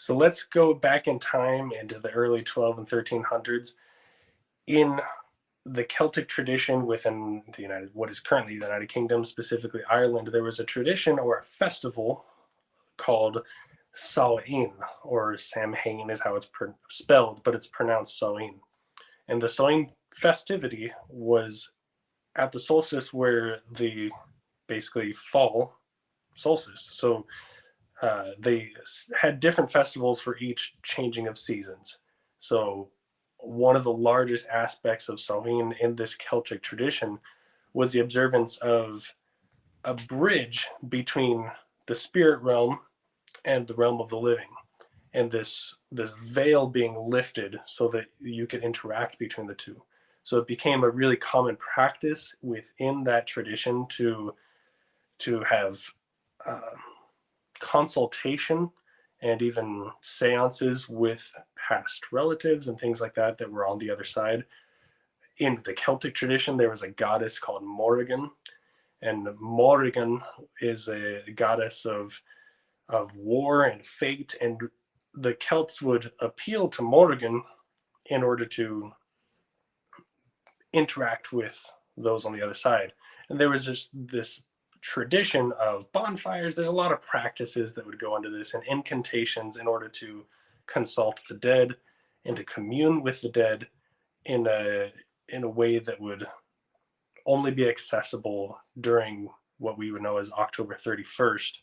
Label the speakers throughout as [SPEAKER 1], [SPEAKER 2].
[SPEAKER 1] So let's go back in time into the early 12 and 1300s. In the Celtic tradition within what is currently the United Kingdom, specifically Ireland, there was a tradition or a festival called Samhain, or Samhain is how it's spelled, but it's pronounced Samhain. And the Samhain festivity was at the solstice, where the basically fall solstice. So they had different festivals for each changing of seasons. So one of the largest aspects of Samhain in this Celtic tradition was the observance of a bridge between the spirit realm and the realm of the living, and this veil being lifted so that you could interact between the two. So it became a really common practice within that tradition to have uh, consultation and even seances with past relatives and things like that that were on the other side. In the Celtic tradition, there was a goddess called Morrigan, and Morrigan is a goddess of war and fate, and the Celts would appeal to Morrigan in order to interact with those on the other side. And there was just this tradition of bonfires. There's a lot of practices that would go into this, and incantations in order to consult the dead and to commune with the dead in a way that would only be accessible during what we would know as October 31st,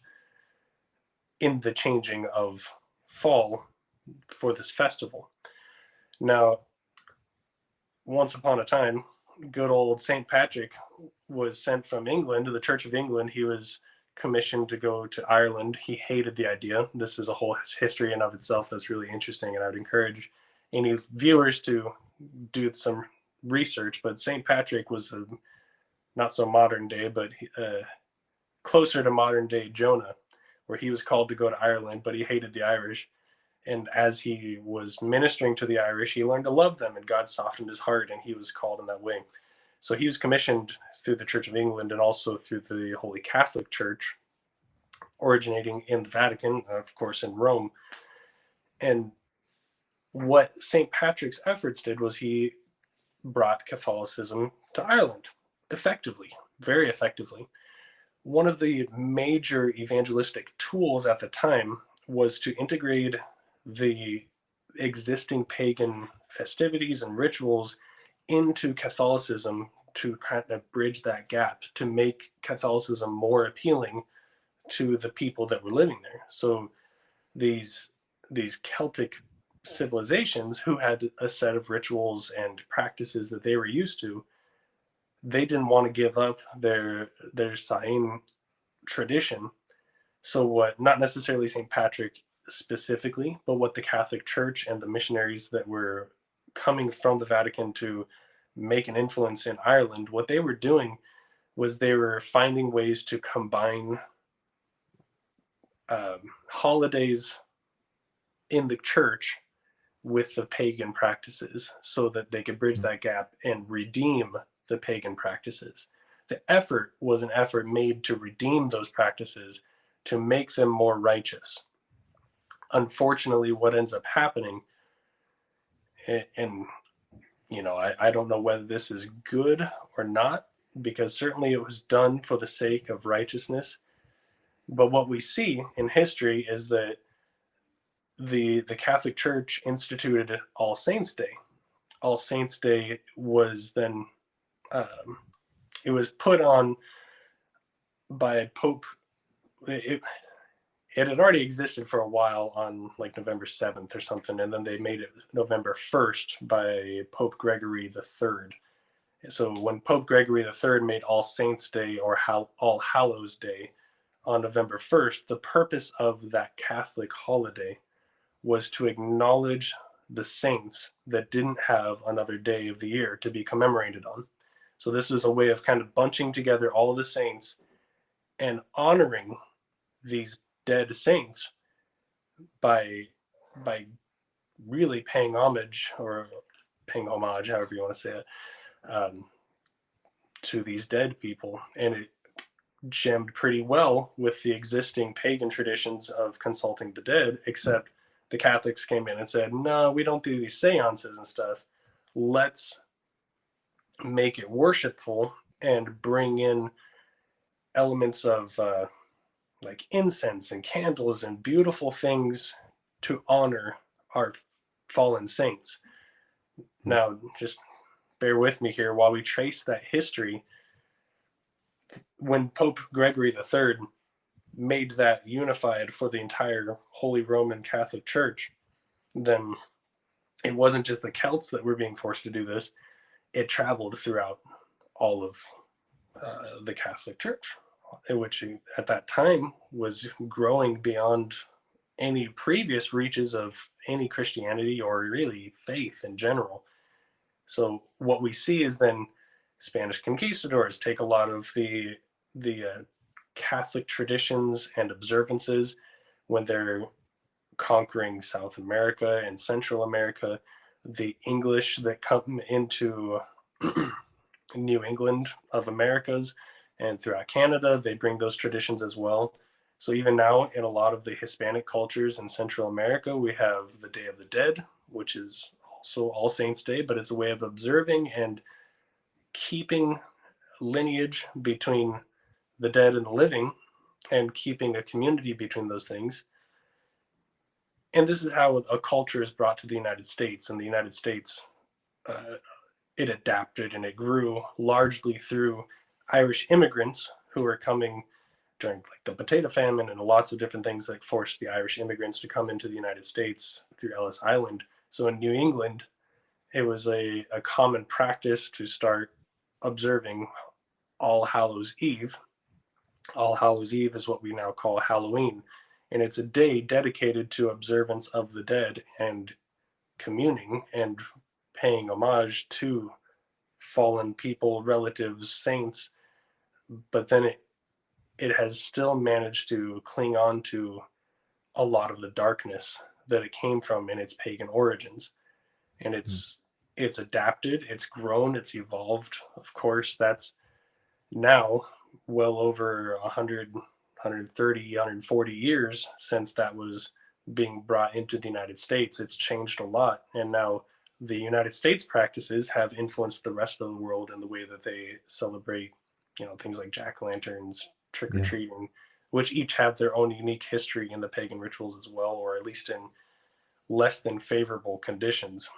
[SPEAKER 1] in the changing of fall for this festival. Now, once upon a time, good old St. Patrick was sent from England to the Church of England. He was commissioned to go to Ireland. He hated the idea. This is a whole history in of itself that's really interesting, and I would encourage any viewers to do some research. But St. Patrick was not so modern day, but closer to modern day Jonah, where he was called to go to Ireland, but he hated the Irish. And as he was ministering to the Irish, he learned to love them, and God softened his heart, and he was called in that way. So he was commissioned through the Church of England and also through the Holy Catholic Church, originating in the Vatican, of course, in Rome. And what St. Patrick's efforts did was he brought Catholicism to Ireland effectively, very effectively. One of the major evangelistic tools at the time was to integrate the existing pagan festivities and rituals into Catholicism, to kind of bridge that gap, to make Catholicism more appealing to the people that were living there. So these Celtic civilizations, who had a set of rituals and practices that they were used to, they didn't want to give up their Samhain tradition. So what, not necessarily St. Patrick specifically, but what the Catholic Church and the missionaries that were coming from the Vatican to make an influence in Ireland, what they were doing was they were finding ways to combine holidays in the church with the pagan practices so that they could bridge that gap and redeem the pagan practices. The effort was an effort made to redeem those practices, to make them more righteous. Unfortunately, what ends up happening, and I don't know whether this is good or not, because certainly it was done for the sake of righteousness. But what we see in history is that the Catholic Church instituted All Saints Day. All Saints Day was then it was put on by Pope. It had already existed for a while on like November 7th or something, and then they made it November 1st by Pope Gregory III. So when Pope Gregory III made All Saints Day, or All Hallows Day, on November 1st, the purpose of that Catholic holiday was to acknowledge the saints that didn't have another day of the year to be commemorated on. So this was a way of kind of bunching together all of the saints and honoring these dead saints by really paying homage, or paying homage, however you want to say it, to these dead people. And it gemmed pretty well with the existing pagan traditions of consulting the dead, except the Catholics came in and said, no, we don't do these seances and stuff. Let's make it worshipful and bring in elements of like incense and candles and beautiful things to honor our fallen saints. Now, just bear with me here while we trace that history. When Pope Gregory III made that unified for the entire Holy Roman Catholic Church, then it wasn't just the Celts that were being forced to do this. It traveled throughout all of the Catholic Church, which at that time was growing beyond any previous reaches of any Christianity or really faith in general. So what we see is then Spanish conquistadors take a lot of the Catholic traditions and observances when they're conquering South America and Central America. The English that come into New England of Americas and throughout Canada, they bring those traditions as well. So even now, in a lot of the Hispanic cultures in Central America, we have the Day of the Dead, which is also All Saints Day, but it's a way of observing and keeping lineage between the dead and the living and keeping a community between those things. And this is how a culture is brought to the United States. And the United States, it adapted and it grew largely through Irish immigrants who were coming during like the potato famine and lots of different things that forced the Irish immigrants to come into the United States through Ellis Island. So in New England, it was a common practice to start observing All Hallows Eve. All Hallows Eve is what we now call Halloween. And it's a day dedicated to observance of the dead and communing and paying homage to fallen people, relatives, saints. But then it has still managed to cling on to a lot of the darkness that it came from in its pagan origins. And it's adapted, it's grown, it's evolved. Of course, that's now well over 100, 130, 140 years since that was being brought into the United States. It's changed a lot. And now the United States practices have influenced the rest of the world in the way that they celebrate, things like jack-o'-lanterns, trick-or-treating, which each have their own unique history in the pagan rituals as well, or at least in less than favorable conditions.